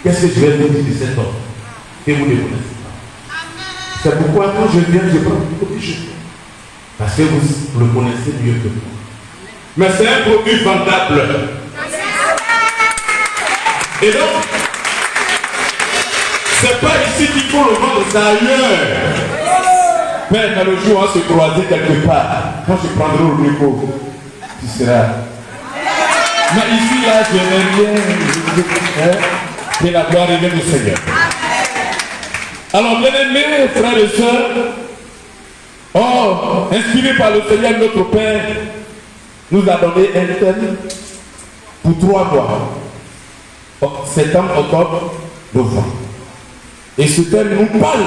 qu'est-ce que je vais vous dire de cet homme que vous ne connaissez pas? C'est pourquoi quand je viens, je prends beaucoup de choses. Parce que vous le connaissez mieux que moi. Mais c'est un produit vendable. Et donc, c'est pas ici qu'il faut le vendre, c'est ailleurs. Mais quand le jour on va se croiser quelque part, quand je prendrai au micro, tu seras. Mais ici, là, je n'ai rien. Que la gloire revienne au Seigneur. Alors, bien-aimés, frères et sœurs, inspiré par le Seigneur notre Père, nous a donné un thème pour 3 mois. Septembre, octobre, novembre. Et ce thème nous parle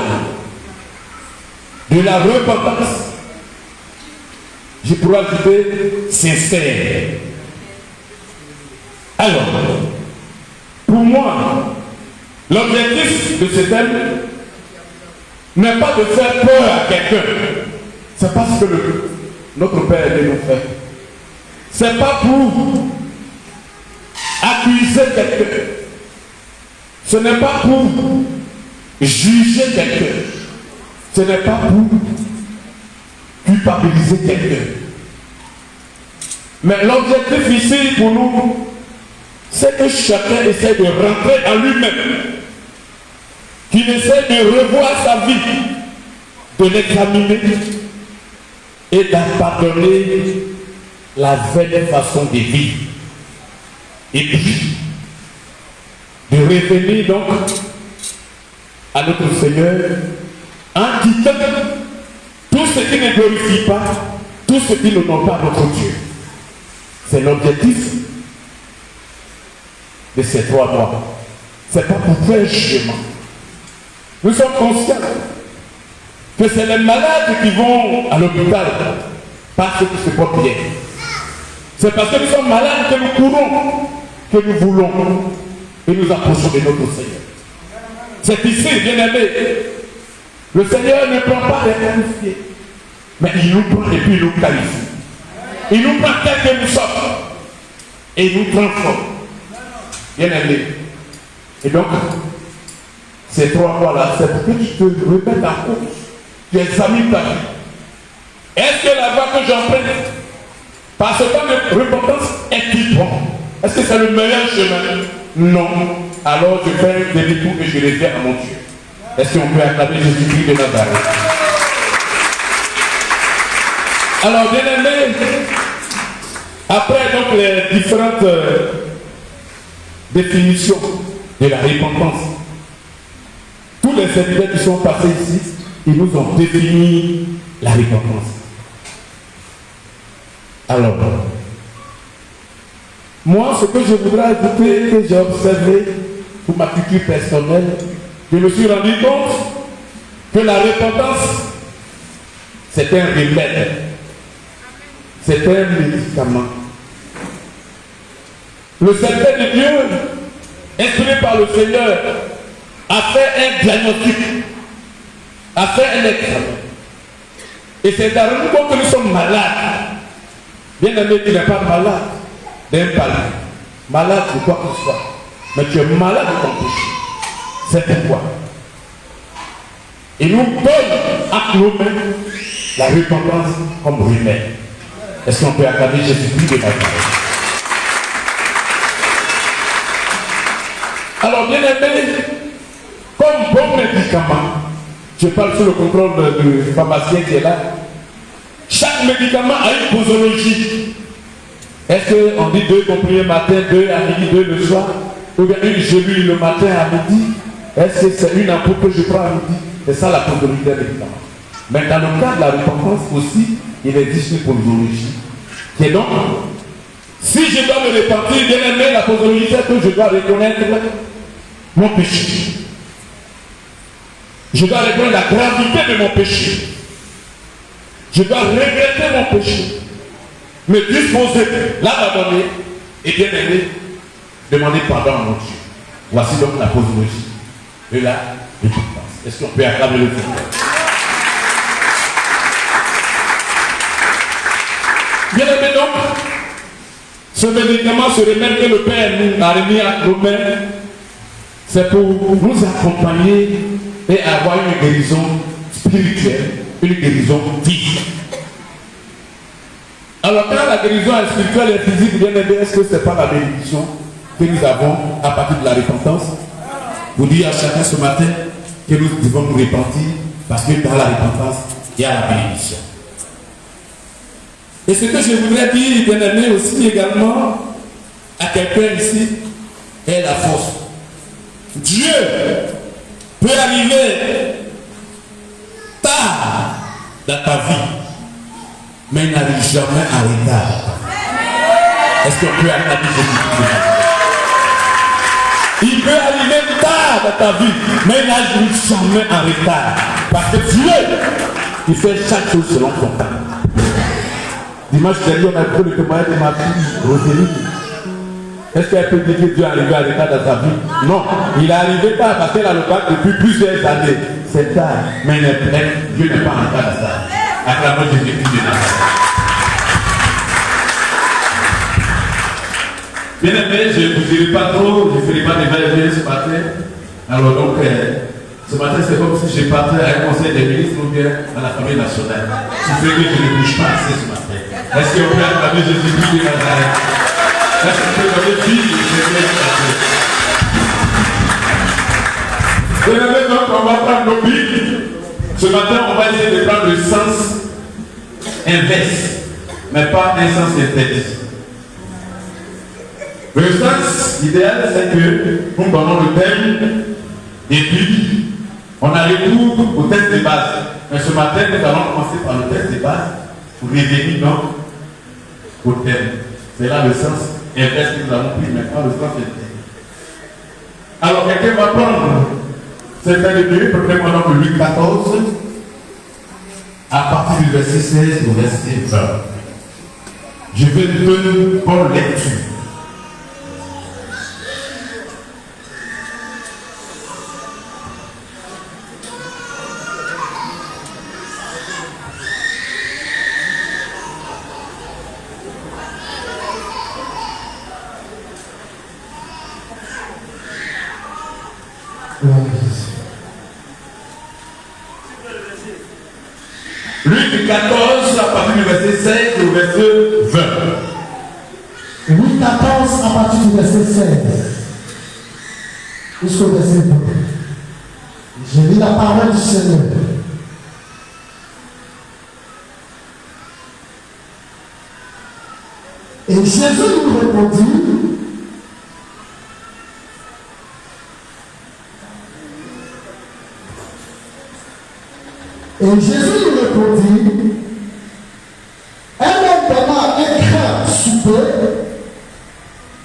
de la repentance. Je pourrais ajouter sincère. Alors, pour moi, l'objectif de ce thème n'est pas de faire peur à quelqu'un. C'est pas ce que notre Père veut nous faire. C'est pas pour accuser quelqu'un. Ce n'est pas pour juger quelqu'un. Ce n'est pas pour culpabiliser quelqu'un. Mais l'objectif ici pour nous, c'est que chacun essaie de rentrer en lui-même, qu'il essaie de revoir sa vie, de l'examiner et d'abandonner la vaine façon de vivre. Et puis, de revenir donc à notre Seigneur en quittant tout ce qui ne glorifie pas, tout ce qui n'honore pas notre Dieu. C'est l'objectif de ces 3 mois. C'est pas pour faire un jugement. Nous sommes conscients que c'est les malades qui vont à l'hôpital parce qu'ils se portent bien. C'est parce que nous sommes malades que nous courons, que nous voulons et nous approchons de notre Seigneur. C'est ici, bien-aimé. Le Seigneur ne prend pas les qualifiés, mais il nous prend et puis il nous qualifie. Il nous prend tel que nous sommes et il nous transforme. Bien-aimé. Et donc, ces 3 mois-là, c'est pour que tu te remettes en cause. Tu examines ta vie. Est-ce que la voie que j'emprunte par ce temps de repentance est-il bon? Est-ce que c'est le meilleur chemin? Non. Alors je fais un demi-tour et je reviens à mon Dieu. Est-ce qu'on peut acclamer Jésus-Christ de Nazareth? Alors, bien-aimés, après donc les différentes définitions de la repentance, tous les séminaires qui sont passés ici, ils nous ont défini la repentance. Alors, moi, ce que je voudrais ajouter, que j'ai observé pour ma culture personnelle, je me suis rendu compte que la repentance, c'est un remède, c'est un médicament. Le serviteur de Dieu, inspiré par le Seigneur, a fait un diagnostic, a fait un examen. Et c'est à nous compte que nous sommes malades. Bien aimé, tu n'es pas malade d'un palais, malade de quoi que ce soit, mais tu es malade de ton péché. C'est pourquoi il nous donne à nous-mêmes la repentance comme remède. Est-ce qu'on peut acclamer Jésus-Christ de Nazareth? Alors, bien aimé, comme bon médicament, je parle sous le contrôle du pharmacien qui est là. Chaque médicament a une posologie. Est-ce qu'on dit 2 comprimés matin, 2 à midi, 2 le soir? Ou bien une gelule le matin à midi? Est-ce que c'est une ampoule que je prends à midi? C'est ça la posologie des médicaments. Mais dans le cas de la repentance aussi, il existe une posologie. Qui est donc, si je dois me repentir, bien aimé, la posologie c'est que je dois reconnaître mon péché. Je dois reconnaître la gravité de mon péché. Je dois regretter mon péché. Me disposer, l'abandonner et bien aimé, demander pardon à mon Dieu. Voici donc la posologie de la repentance. Est-ce qu'on peut acclamer le Seigneur? Bien aimé donc, ce médicament, ce remède que le Père nous a remis à nos mains, c'est pour nous accompagner et avoir une guérison spirituelle, une guérison physique. Alors quand la guérison est spirituelle et physique, bien aimé, est-ce que ce n'est pas la bénédiction que nous avons à partir de la repentance? Vous dites à chacun ce matin que nous devons nous repentir parce que dans la repentance, il y a la bénédiction. Et ce que je voudrais dire, bien aimé, aussi également à quelqu'un ici, est la force. Dieu peut arriver tard dans ta vie, mais il n'arrive jamais en retard. Est-ce qu'on peut arriver à dire Jésus? Il peut arriver tard dans ta vie, mais il n'arrive jamais en retard. Parce que Dieu, il fait chaque chose selon son temps. Dimanche dernier, on a pris le témoignage de ma fille, Rosélie. Est-ce qu'elle peut dire que Dieu est arrivé en retard dans sa vie? Non, il est arrivé tard parce qu'elle a le bac depuis plusieurs années. C'est tard, mais Dieu n'est pas en retard dans sa vie. Acclamons Jésus-Christ de Nazareth. Bien aimé, je ne vous dirai pas trop, je ne ferai pas de verre ce matin. Alors donc, ce matin, c'est comme si je partais à un conseil des ministres ou bien à la famille nationale. Ce fait que je ne bouge pas assez ce matin. Est-ce qu'on peut acclamer Jésus-Christ de Nazareth? Est-ce qu'on peut acclamer Jésus de Nazareth? Bien aimé, donc on va prendre nos billes. Ce matin, on va essayer de prendre le sens inverse, mais pas un sens interdit. Le sens idéal, c'est que nous donnons le thème et puis on a recours au test de base. Mais ce matin, nous allons commencer par le test de base pour revenir donc au thème. C'est là le sens inverse que nous avons pris, mais pas le sens interdit. Alors, quelqu'un va prendre cette feuille de Dieu, prenez-moi donc Luc 14, à partir du verset 16 au verset 20. Je vais donner une bonne lecture. Luc 14, à partir du verset 16 au verset 20. Luc 14, à partir du verset 16 jusqu'au verset 20. Je lis la parole du Seigneur. Et Jésus lui répondit: un homme donna un grand souper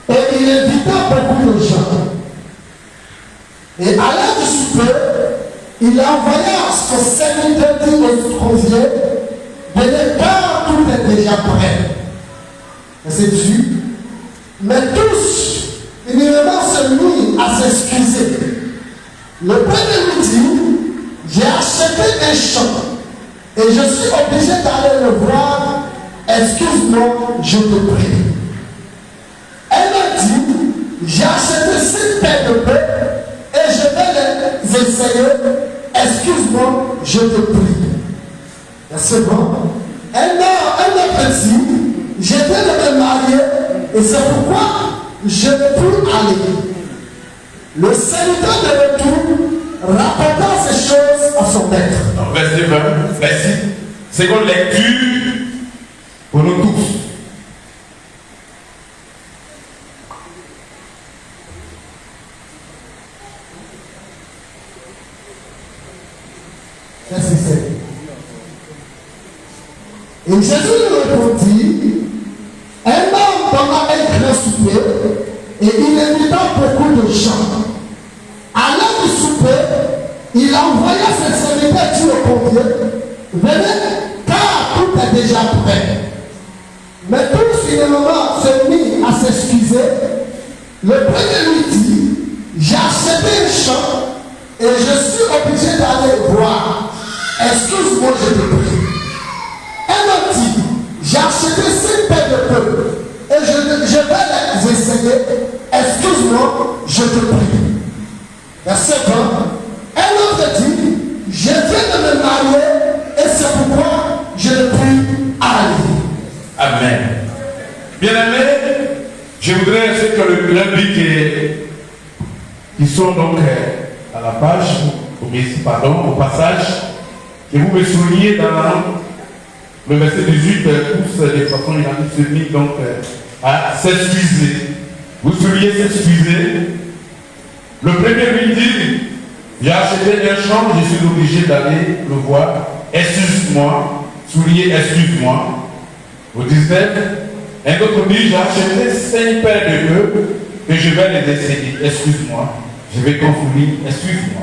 et il invita beaucoup de gens. Et à l'heure du souper, il envoya son serviteur dit aux conviés: venez car tout est déjà prêt. Verset 18. Mais tous, immédiatement se mirent à s'excuser. Le premier lui dit: j'ai acheté un champ et je suis obligé d'aller le voir. Excuse-moi, je te prie. Elle m'a dit: j'ai acheté 5 paires de pain et je vais les essayer. Excuse-moi, je te prie. C'est bon. Un autre dit: je viens de me marier et c'est pourquoi je ne peux aller. Le serviteur de retour rapportant ces choses à son maître. Verset 20, merci. Seconde lecture pour nous tous. Verset 7. Et Jésus lui répondit: un homme donna un grand souper et il invita beaucoup de gens. À l'heure du souper, il envoya ses serviteurs dire au conviés: venez, car tout est déjà prêt. Mais tous finalement se mirent à s'excuser. Le premier lui dit: j'ai acheté un champ et je suis obligé d'aller voir. Excuse-moi, je te prie. Un autre dit: j'ai acheté 5 paires de pain et je vais les essayer. Excuse-moi, je te prie. Un autre dit: j'ai acheté 5 paires de pain et je vais les essayer. Excuse-moi, je te prie. Un autre dit: j'ai acheté 5 paires de pain et je vais les essayer. Excuse-moi, je te prie. Un autre dit: j'ai acheté 5 paires de pain et je vais les essayer. Excuse-moi, je te prie. Verset 20. Un autre dit, je viens de me marier et c'est pourquoi je ne puis aller. Amen. Bien-aimés, je voudrais ceux qui ont le public qui sont donc à la page, au passage, que vous me soulignez dans le verset 18, tous les façons il a se mis donc à s'excuser. Vous soulignez s'excuser. Le premier lui dit, j'ai acheté un champ, je suis obligé d'aller le voir. Excuse-moi. Soulignez, excuse-moi. Au 19, un autre dit, j'ai acheté 5 paires de bœufs et je vais les décéder. Excuse-moi. Je vais conclure, excuse-moi.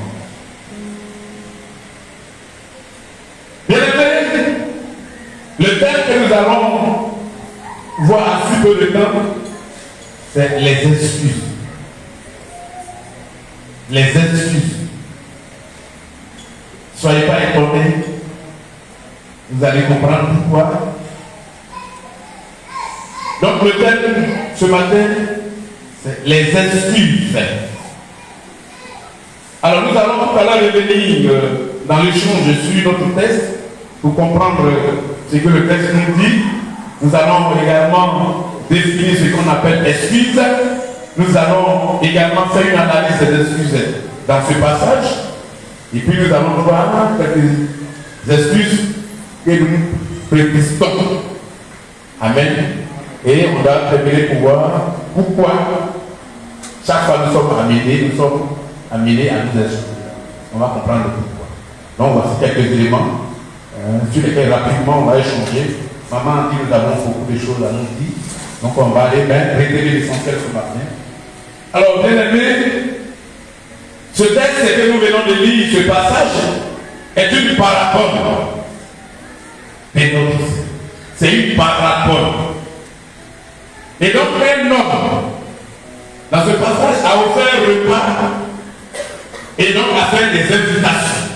Bien aimé, le thème que nous allons voir à si peu de temps, c'est les excuses. Les excuses. Soyez pas étonnés. Vous allez comprendre pourquoi. Donc le thème ce matin, c'est les excuses. Alors nous allons tout à l'heure revenir dans l'échange sur notre texte pour comprendre ce que le texte nous dit. Nous allons également définir ce qu'on appelle excuses. Nous allons également faire une analyse des excuses dans ce passage. Et puis nous allons voir quelques excuses que nous prétestons. Amen. Et on va préparer pour voir pourquoi chaque fois nous sommes amenés à nous excuser. On va comprendre pourquoi. Donc voici quelques éléments sur lesquels rapidement on va échanger. Maman a dit que nous avons beaucoup de choses à nous dire. Donc on va aller révéler l'essentiel ce matin. Alors bien aimés, ce texte que nous venons de lire, ce passage, est une parabole. C'est une parabole. Et donc un homme, dans ce passage, a offert un repas et donc a fait des invitations.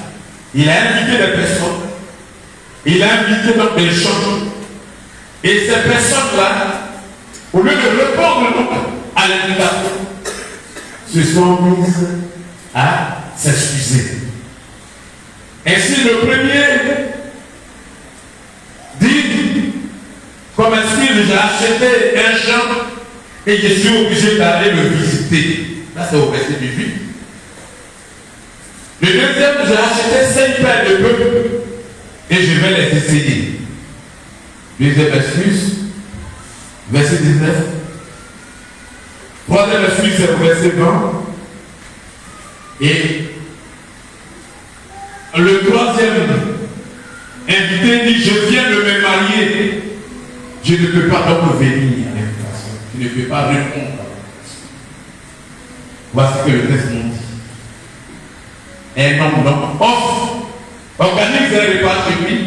Il a invité des personnes. Il a invité donc des gens. Et ces personnes-là, au lieu de répondre donc à l'invitation, se sont mises à s'excuser. Ainsi, le premier dit, comme excuse, j'ai acheté un champ et je suis obligé d'aller le visiter. Là, c'est au verset 18. Le deuxième, j'ai acheté 5 paires de bœufs et je vais les essayer. Deuxième excuse, verset 19. Troisième excuse, c'est au verset 20. Et le troisième invité dit, je viens de me marier. Je ne peux pas donc venir à l'invitation. Je ne peux pas répondre à l'invitation. Voici ce que le texte nous dit. Un homme donc offre, organise un repas chez lui.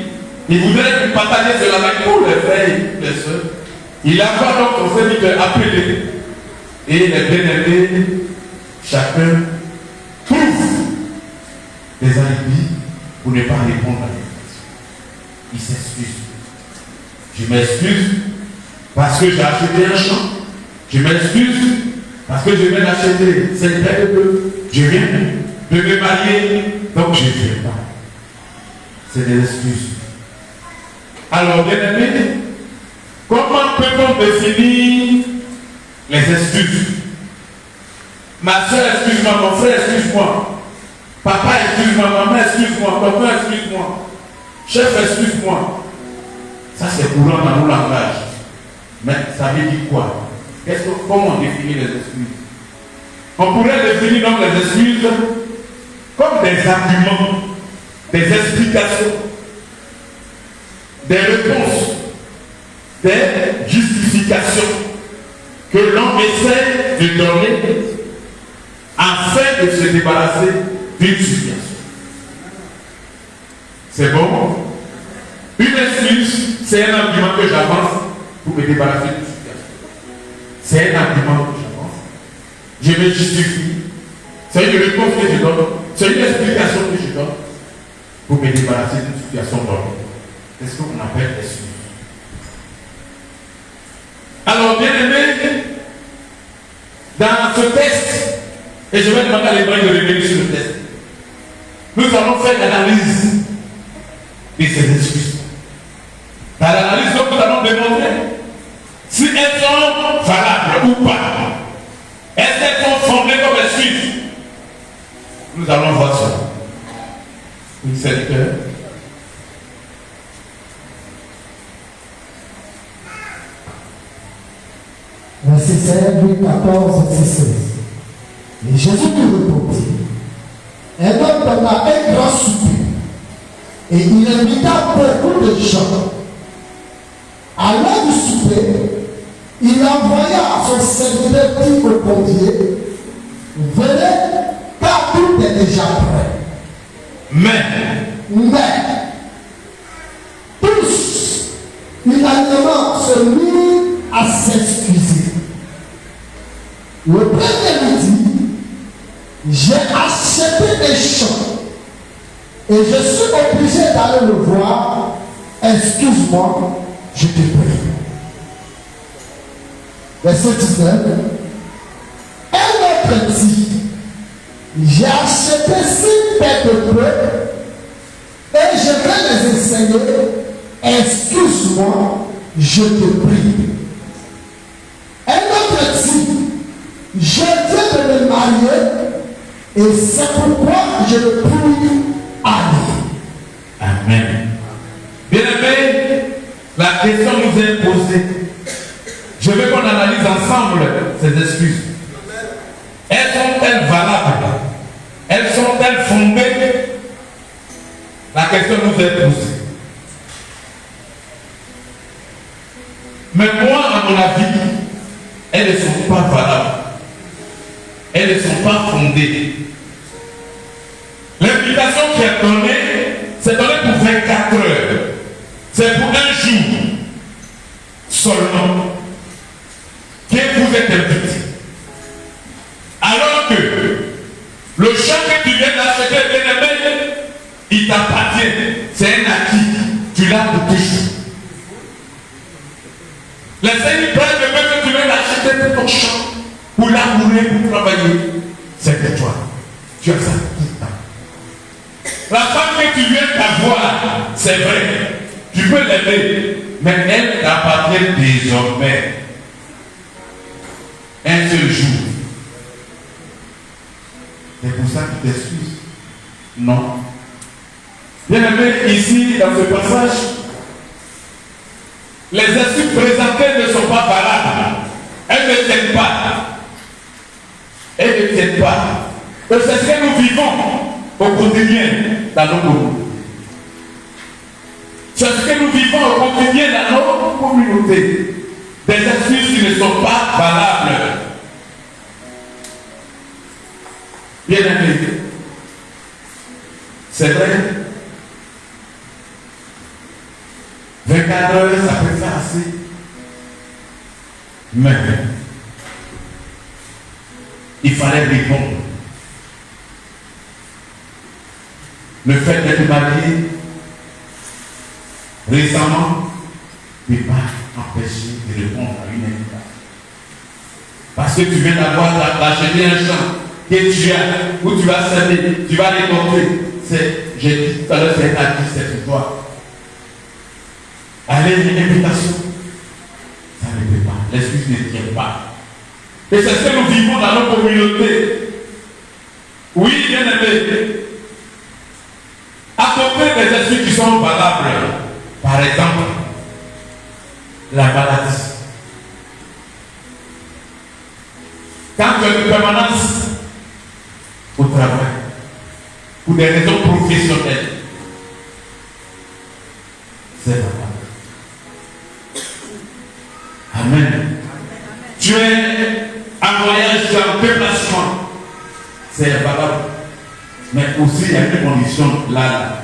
Il voudrait partager cela avec tous les frères et les sœurs. Il envoie donc son serviteur appelé. Et les bien-aimés, chacun trouve des alibis pour ne pas répondre à l'invitation. Il s'excuse. Je m'excuse parce que j'ai acheté un champ. Je m'excuse parce que je viens d'acheter 5 paires de bœufs. Je viens de me marier, donc je ne viens pas. C'est des excuses. Alors, bien aimé, comment peut-on définir les excuses? Ma soeur, excuse-moi, mon frère, excuse-moi. Papa, excuse-moi, maman, excuse-moi, tonton, excuse-moi. Chef, excuse-moi. Ça, c'est courant dans nos langages. Mais ça veut dire quoi? Comment on définit les excuses? On pourrait définir donc les excuses comme des arguments, des explications, des réponses, des justifications que l'on essaie de donner afin de se débarrasser d'une situation. C'est bon? Une excuse, c'est un argument que j'avance pour me débarrasser d'une situation. C'est un argument que j'avance. Je me justifie. C'est une réponse que je donne. C'est une explication que je donne pour me débarrasser d'une situation donnée. C'est ce qu'on appelle excuse. Alors, bien aimé, dans ce texte, Et je vais demander à l'Hébreu de revenir sur le test. Nous allons faire l'analyse de ces excuses. Dans l'analyse, nous allons démontrer si elles sont valables ou pas. Est-ce qu'elles sont fondées comme excuses? Nous allons voir ça. Une secteur. Verset 16, Louis 14, verset 16. Et Jésus lui répondit, un homme donna un grand souper, et il invita beaucoup de gens. À l'heure du souper, il envoya son serviteur dit au convié, venez, car tout est déjà prêt. Mais, tous, unanimement, se mirent à s'excuser. Le premier lui dit, j'ai acheté des champs et je suis obligé d'aller le voir. Excuse-moi, je te prie. Verset 19. Un autre dit, j'ai acheté 6 paires de bœufs et je vais les enseigner. Excuse-moi, je te prie. Un autre dit, je viens de me marier et c'est pourquoi je ne puis aller. Amen. Bien-aimés, la question nous est posée. Je veux qu'on analyse ensemble ces excuses. Elles sont-elles valables? Elles sont-elles fondées? La question nous est posée. Mais moi, à mon avis, elles ne sont pas valables. Elles ne sont pas fondées. L'invitation qui est donnée, c'est donné pour 24 heures. C'est pour un jour seulement que vous êtes invité. Alors que le champ que tu viens d'acheter, bien-aimé, il t'appartient. C'est un acquis. Tu l'as pour toujours. Les seigneurs prennent le même que tu viens d'acheter de ton champ pour labourer, pour travailler. C'est pour toi. Tu as ça tout le temps. La femme que tu viens d'avoir, c'est vrai. Tu peux l'aimer, mais elle t'appartient désormais. Un seul jour. C'est pour ça que tu t'excuses. Non. Bien aimé, ici, dans ce passage, les excuses présentées ne sont pas valables. Elles ne tiennent pas. Elles ne tiennent pas. C'est ce que nous vivons au quotidien dans nos communautés. C'est ce que nous vivons au quotidien dans nos communautés. Des excuses qui ne sont pas valables. Bien aimé, c'est vrai. 24 heures, ça peut faire assez. Mais il fallait répondre. Le fait d'être marié récemment ne peut pas empêcher de répondre à une invitation. Parce que tu viens d'acheter un champ que tu as, où tu vas semer, tu vas récolter. J'ai dit tout à l'heure, c'est acquis, c'est pour toi. Allez, une invitation. Ça ne peut pas. L'excuse ne tient pas. Et c'est ce que nous vivons dans nos communautés. Oui, bien aimé. À côté des excuses qui sont valables, par exemple, la maladie. Quand tu as une permanence au travail, pour des raisons professionnelles, c'est valable. Amen. Tu es en voyage, tu es en déplacement, c'est valable. Mais aussi, il y a une condition là.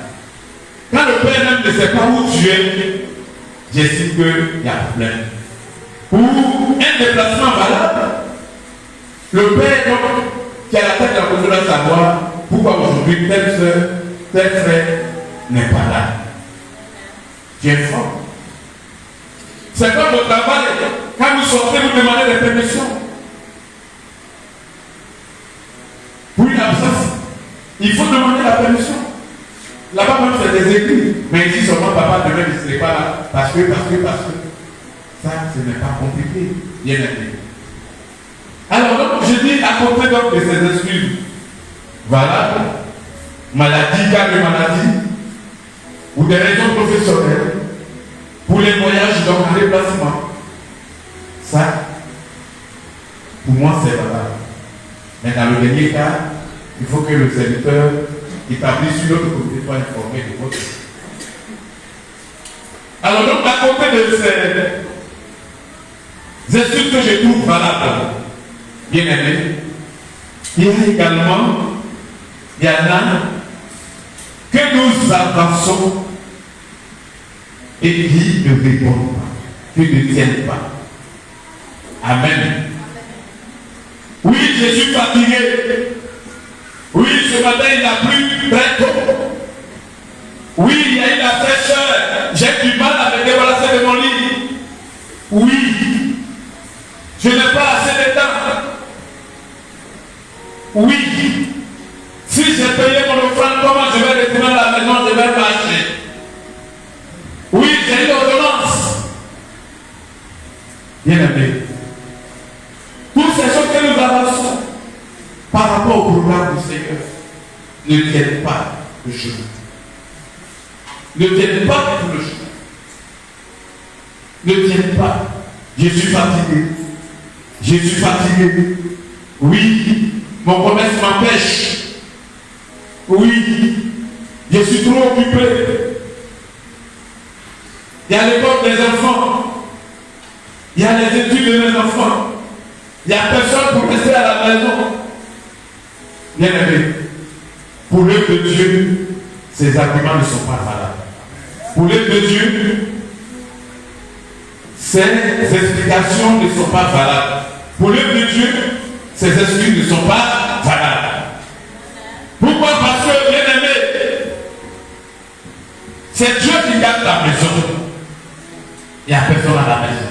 Quand le père même ne sait pas où tu es, j'estime qu'il y a problème. Pour un déplacement valable, le père donc, qui a la tête à côté de savoir pourquoi aujourd'hui telle soeur, tel frère n'est pas là. Tu es fort. C'est comme au travail, quand vous sortez, vous demandez des permissions. se demander la permission. Là-bas même c'est des écrits. Mais ici seulement papa demain ne serait pas là. Parce que. Ça, ce n'est pas compliqué. Bien aimé. Alors donc je dis à côté donc de ces excuses. Voilà. Maladie, cas de maladie. Ou des raisons professionnelles. Pour les voyages, donc en déplacement. Ça, pour moi, c'est valable. Mais dans le dernier cas, il faut que le serviteur établisse une autre communauté soit informé de votre. Alors donc, à côté de ces excuses que je trouve valables, bien aimé, il y a également, il y en a que nous avançons et qui ne répondent pas, qui ne tiennent pas. Amen. Oui, je suis fatigué. Oui, ce matin il a plu très tôt. Oui, il y a eu la fraîcheur. J'ai du mal à me débarrasser de mon lit. Oui, je n'ai pas assez de temps. Oui, si j'ai payé mon offrande, comment je vais retourner à la maison, je vais marcher. Oui, j'ai une ordonnance. Bien aimé. Toutes ces choses que nous avançons par rapport au programme du Seigneur ne tiennent pas le chemin. Ne tiennent pas tout le chemin. Ne tiennent pas. Je suis fatigué. Je suis fatigué. Oui, mon commerce m'empêche. Oui, je suis trop occupé. Il y a l'école des enfants. Il y a les études de mes enfants. Il n'y a personne pour rester à la maison. Bien aimé, pour l'œuvre de Dieu, ces arguments ne sont pas valables. Pour l'œuvre de Dieu, ces explications ne sont pas valables. Pour l'œuvre de Dieu, ces excuses ne sont pas valables. Pourquoi? Parce que, bien aimé, c'est Dieu qui garde ta maison. Il n'y a personne à la maison.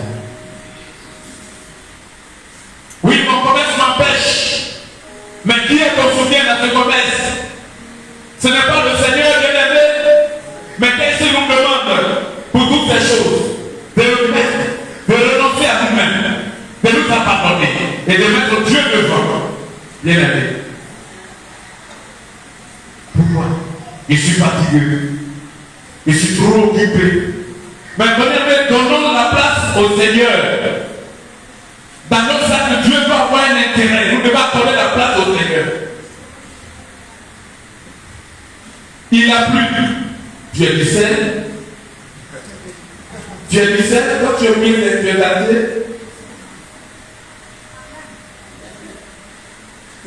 Oui, mon commerce m'empêche. Mais qui est ton soutien dans ce commerce? Ce n'est pas le Seigneur bien aimé. Mais qu'est-ce qu'il nous demande pour toutes ces choses? De le mettre, de renoncer à nous-mêmes, de nous abandonner et de mettre Dieu devant. Bien aimé. Pourquoi? Je suis fatigué. Je suis trop occupé. Mais bien aimé, donnons la place au Seigneur. Dans notre sac, Dieu doit avoir un intérêt. Nous devons accorder la place au Seigneur. Il a plu. Tu es lycéen. Tu es lycéen. Quand tu es mis, tu es gardé.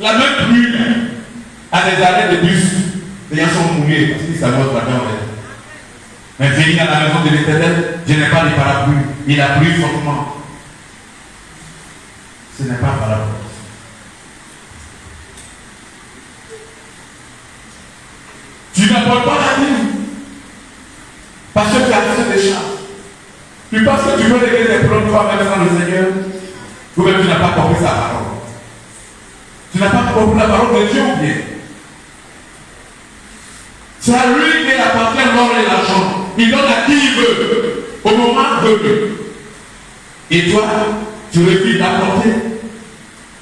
La même pluie a des arrêts de bus. Les gens sont mouillés parce qu'ils savent votre matin. Mais venir à la maison de l'Éternel, je n'ai pas de parapluie. Il a plu fortement. Ce n'est pas valable. Tu n'apportes pas la vie parce que tu as fait des charges. Tu penses que tu veux régler tes problèmes toi-même sans le Seigneur, ou même tu n'as pas compris sa parole. Tu n'as pas compris la parole de Dieu ou bien. C'est à lui qu'il appartient l'or et l'argent. Il donne à qui il veut, au moment venu. Et toi, tu refuses d'apporter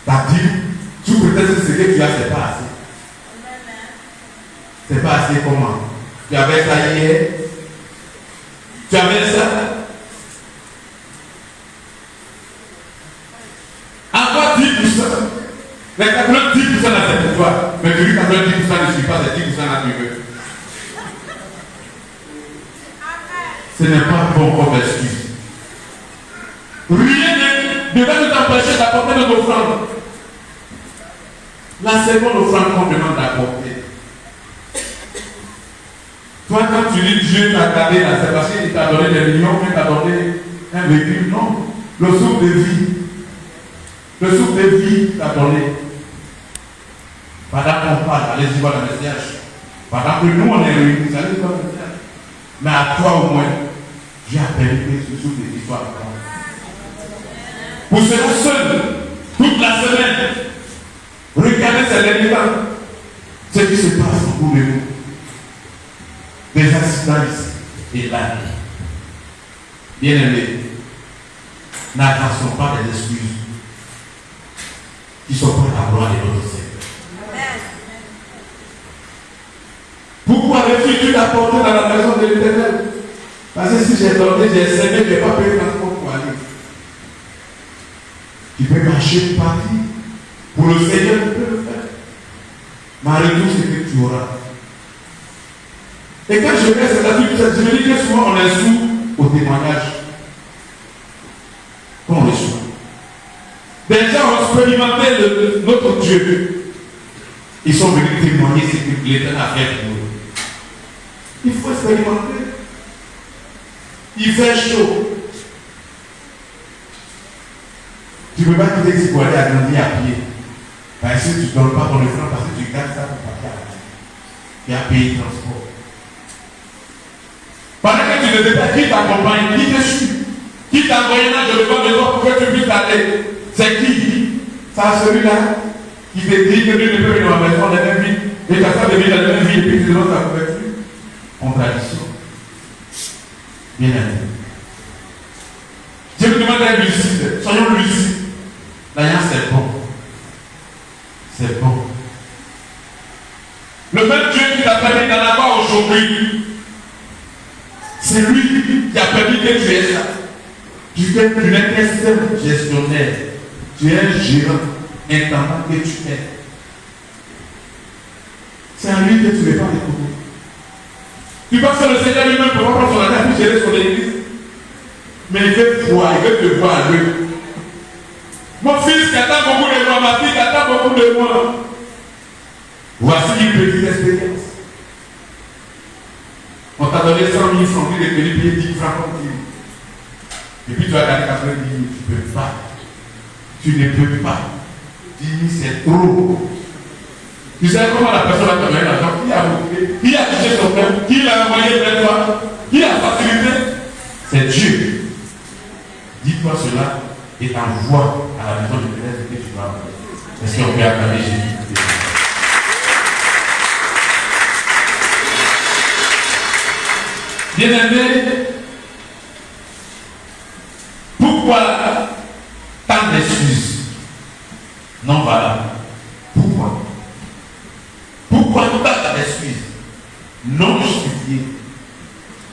ta dîme, sous prétexte que ce que tu as, c'est pas assez. C'est pas assez comment? Tu avais ça hier, tu avais ça. Encore 10%. Les 90% c'est pour toi. Mais tu dis 90% ne suit pas, c'est 10% là tu veux. Ce n'est pas bon comme excuse. Rien ne va nous empêcher d'apporter notre offrande. La seconde offrande qu'on demande d'apporter. Toi, quand tu dis Dieu t'a gardé là, c'est parce qu'il t'a donné des millions, mais t'a donné un véhicule. Non. Le souffle de vie. Le souffle de vie t'a donné. Pendant qu'on parle, allez-y voir le message. Pendant que nous on est réunis, vous allez voir le message. Mais à toi au moins, j'ai appelé ce souffle de vie soit à toi. Pour cela seul, toute la semaine, regardez ces éléments. Ce qui se passe autour de nous, des accidents ici et là. Bien-aimés, n'attendons pas des excuses qui sont pas la gloire de notre Seigneur. Pourquoi refus-tu d'apporter dans la maison de l'Éternel? Parce que si j'ai dormi, j'ai essayé, je n'ai pas payé le transport pour aller. Tu peux marcher pour partir. Pour le Seigneur, tu peux le faire. Mais retour, c'est que tu auras. Et quand je regarde cette attitude, je me dis que souvent on est sourd au témoignage. Quand on est sourd. Des gens ont expérimenté notre Dieu. Ils sont venus témoigner ce que l'Éternel a fait pour eux. Il faut expérimenter. Il fait chaud. Tu ne peux pas quitter ici pour aller à grandir à pied. Parce que tu ne donnes pas ton effort, parce que tu gardes ça pour partir à la vie. Tu as payé le transport. Pendant que tu ne sais pas qui t'accompagne, qui te suit, qui t'a envoyé là, je ne veux pas besoin pour que tu puisses aller. C'est qui? C'est celui-là qui te dit que Dieu ne peut venir dans la maison de la même vie, et ta femme devient dans la même vie, et puis tu te donnes ta couverture. Contradiction. Bien aimé. Je vous demande d'être lucide. Soyons lucides. D'ailleurs, c'est bon. C'est bon. Le même Dieu qui t'a permis d'en avoir aujourd'hui, c'est lui qui a permis que tu aies ça. Tu n'es qu'un seul gestionnaire. Tu es un gérant, intendant que tu es. C'est à lui que tu n'es pas écouté. Tu penses que le Seigneur lui-même ne peut pas prendre son argent et gérer son église? Mais il veut voir, il veut te voir à lui. Mon fils qui attend beaucoup de moi, ma fille qui attend beaucoup de moi. Voici une petite expérience. On t'a donné 100 000 francs, tu es venu payer 10 francs comme tu. Et puis tu as gagné 90 000, tu ne peux pas. Tu ne peux pas. 10 000 c'est trop. Tu sais comment la personne va te donner l'argent? Qui a bouclé? Qui a touché son père? Qui l'a envoyé vers toi? Qui a facilité? C'est Dieu. Dis-toi cela et envoie à la maison de Thérèse que tu vas. Est-ce qu'on peut acclamer Jésus? Bien-aimé, pourquoi tant d'excuses non valables? Pourquoi? Pourquoi tant d'excuses non justifiées?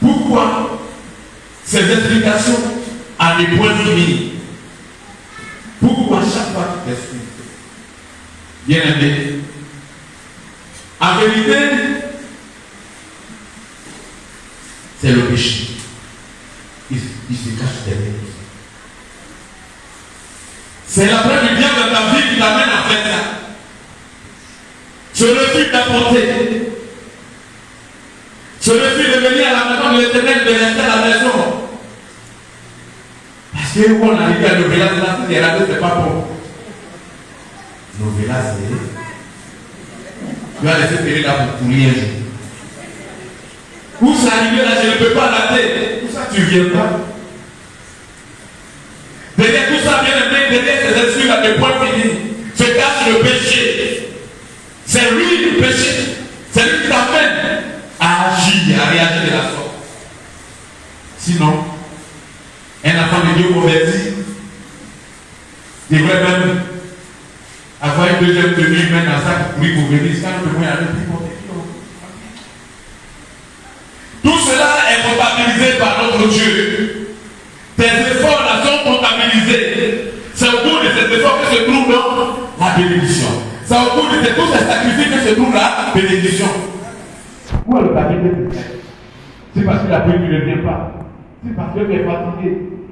Pourquoi ces explications à des points finis? Pourquoi chaque fois tu t'excuses? Bien-aimé, en vérité, c'est le péché. Il se cache derrière tout ça. C'est la preuve du bien de ta vie qui t'amène à faire ça. Je refuse d'apporter. Je refuse de venir à la maison de l'Éternel, de rester à la maison. Parce que où on arrive à Novella, c'est pas bon. Novella, c'est. Tu vas laisser périr là pour pourrir un jour. Où ça arrive là, je ne peux pas rater. Où ça tu viens pas? Derrière tout ça, bien aimé, derrière ces excuses à des points finis, se cache le péché. C'est lui le péché. C'est lui qui t'amène à agir, à réagir de la sorte. Sinon, un enfant de Dieu converti devrait même avoir une deuxième tenue, même dans ça pour venir. Ça ne peut pas y aller plus pour. Tout cela est comptabilisé par notre Dieu. Tes efforts là sont comptabilisés. C'est au bout de ces efforts que se trouve dans la bénédiction. C'est au bout de tous ces sacrifices que se trouve la bénédiction. Où est le papier que tu fais? C'est parce que la pluie ne vient pas. C'est parce que tu es fatigué.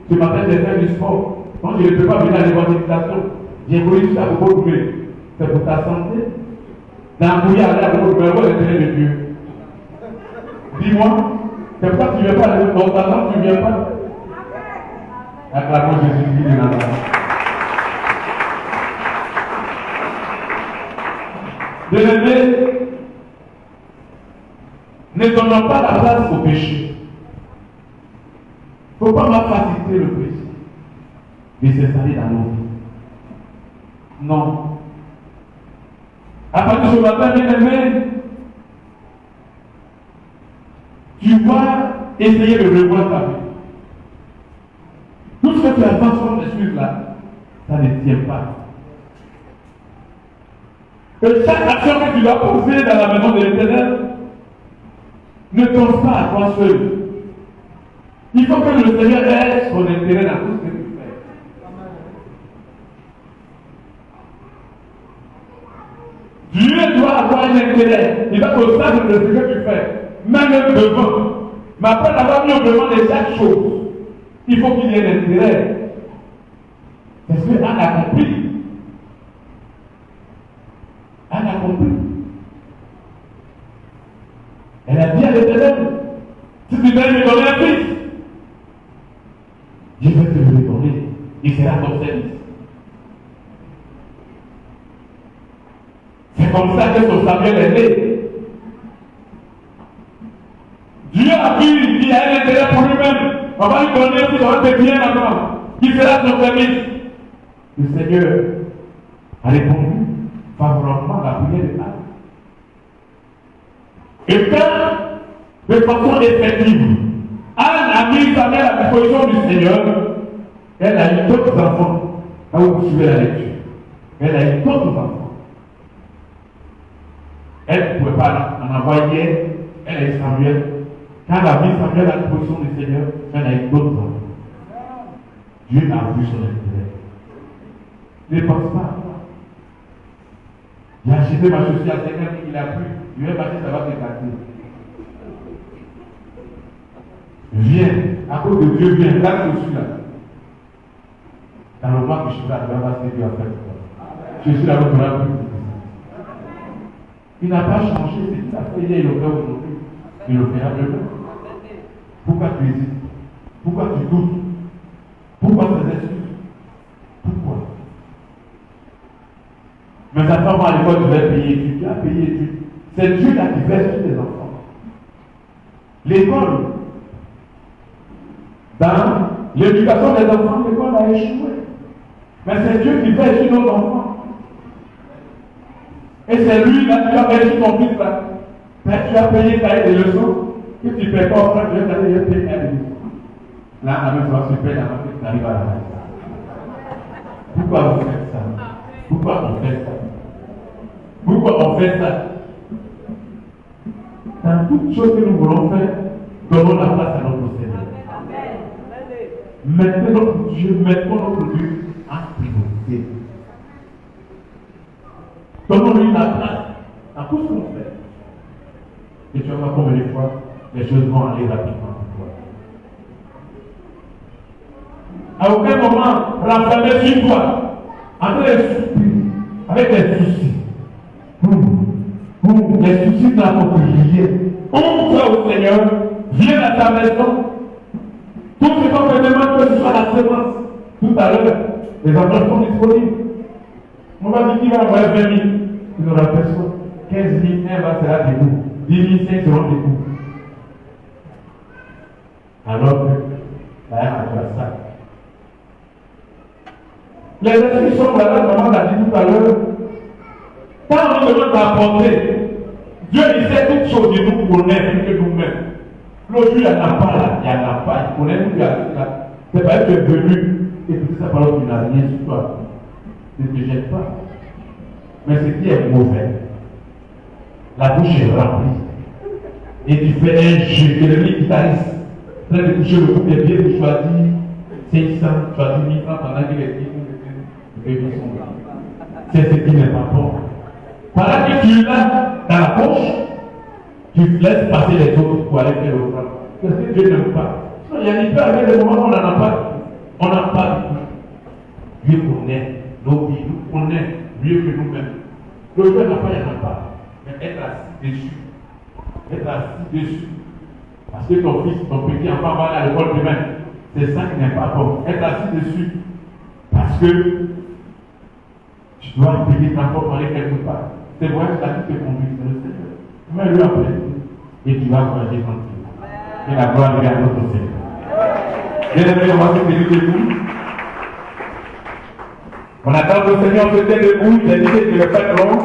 Ce matin, j'ai fait du sport. Donc je ne peux pas venir à l'évangélisation. J'ai voulu tout ça pour retrouver. C'est pour ta santé. Dans le bouillard, aller à retrouver l'intérêt de Dieu. Dis-moi, c'est pourquoi tu ne viens pas à l'évangélisation, tu ne viens pas. Acclamons Jésus-Christ de Nazareth. Bien-aimé, ne donnons pas la place au péché. Il ne faut pas faciliter le péché de s'installer dans nos vies. Non. À partir de ce matin, bien aimé, tu dois essayer de revoir ta vie. Tout ce que tu avances comme excuse là, ça ne tient pas. Et chaque action que tu dois poser dans la maison de l'Éternel ne pense pas à toi seul. Il faut que le Seigneur ait son intérêt dans tout ce que tu fais. Dieu doit avoir un intérêt. Il va au stade de ce que tu fais, même devant. Mais après avoir mis au devant de chaque chose, il faut qu'il y ait un intérêt. Parce que Anne a compris. Anne a compris. Elle a dit à l'Éternel, si tu veux me donner un fils, je vais te le donner. Il sera ton service. C'est comme ça que son Samuel est né. Dieu a vu, il a un intérêt pour lui-même. On va lui donner un fils, on va te bien maintenant. Qui sera son service. Le Seigneur a répondu favorablement à la prière de Anne. Et quand, de façon effective, Anne a mis sa mère à la disposition du Seigneur, elle a eu d'autres enfants. Là où vous suivez la lecture. Elle a eu d'autres enfants. Elle ne pouvait pas en envoyer. Elle a eu Samuel. Quand elle a mis Samuel à la disposition du Seigneur, elle a eu d'autres enfants. Dieu a vu son intérêt. Ne pense pas à toi. J'ai acheté ma chaussure à 50 000, il a pris. Je vais passer, ça va s'éclater. Viens, à cause de Dieu, viens, là que je suis là. Dans le moment que je suis là, tu vas voir ce que Dieu a fait pour toi. Je suis là, l'autre là, plus. Il n'a pas changé, c'est qu'il a fait hier, il le fait aujourd'hui. Il le fera demain. Pourquoi tu hésites? Pourquoi tu doutes? Pourquoi tu excuses? Pourquoi? Mais attends, à l'école, tu vas payer, tu as payé, c'est Dieu là qui verse tous les enfants. L'école, dans l'éducation des enfants, l'école a échoué. Mais c'est Dieu qui verse sur nos enfants. Et c'est lui là qui a payé ton fils là. Mais tu as payé ta des leçons. Que tu ne payes pas au frère, tu vas payer des leçons. Là, la même fois, tu payes la main, tu arrives à la main. Pourquoi vous faites ça? Pourquoi on fait ça? Pourquoi on fait ça? Dans toutes choses que nous voulons faire, donnons la place à notre Seigneur. Mettons notre Dieu, mettons notre Dieu en priorité. Donnons-lui la place à tout ce qu'on fait. Et tu vas voir combien de fois les choses vont aller rapidement pour toi. À aucun moment, renfermer sur toi, en train de souffrir, avec des soucis. Les soucis de la propriété. Ouvre-toi au Seigneur, viens à ta maison. Tout ce qu'on te demande que ce soit la semence. Tout à l'heure, les enfants sont disponibles. On va dire qu'il va avoir 20 000. Il n'aura personne. 15 000, un va sera debout. 10 000, 5 seront debout. Alors que, là, on va ça. Les esprits sont là, maman l'a dit tout à l'heure. Quand on nous demande d'apporter, Dieu il sait toutes choses, il nous connaît plus que nous-mêmes. L'autre, il n'y en a pas là, il n'y en a pas, il connaît nous, là. C'est pas que tu es venu et puis ça parle qu'il n'a rien sur toi. Ne te jette pas. Mais ce qui est mauvais, la bouche est remplie. Et tu fais un jeu, que le militariste, train de toucher le coup des pieds, tu choisis 500, tu choisis 1000 francs pendant qu'il est dit. C'est ce qui n'est pas bon. Pendant que tu l'as dans la poche, tu laisses passer les autres pour aller faire le front. C'est ce que Dieu n'aime pas. Il y a peut arriver des moments où on n'en a pas. On n'a pas du tout. Dieu connaît nos vies, nous connaît mieux que nous-mêmes. Le Dieu n'a pas, il n'y en a pas. Mais être assis dessus. Être assis dessus. Parce que ton fils, ton petit enfant va aller à l'école demain. C'est ça qui n'est pas bon. Être assis dessus. Parce que tu dois payer ta propre aller quelque part. C'est vrai que ça qui te conduit, c'est le Seigneur. Mets-le après et tu vas voyager tranquille. Et la gloire regarde notre Seigneur. Bien aimé, on va se tenir debout. On attend le Seigneur se tenir debout. Il a dit que le faire long.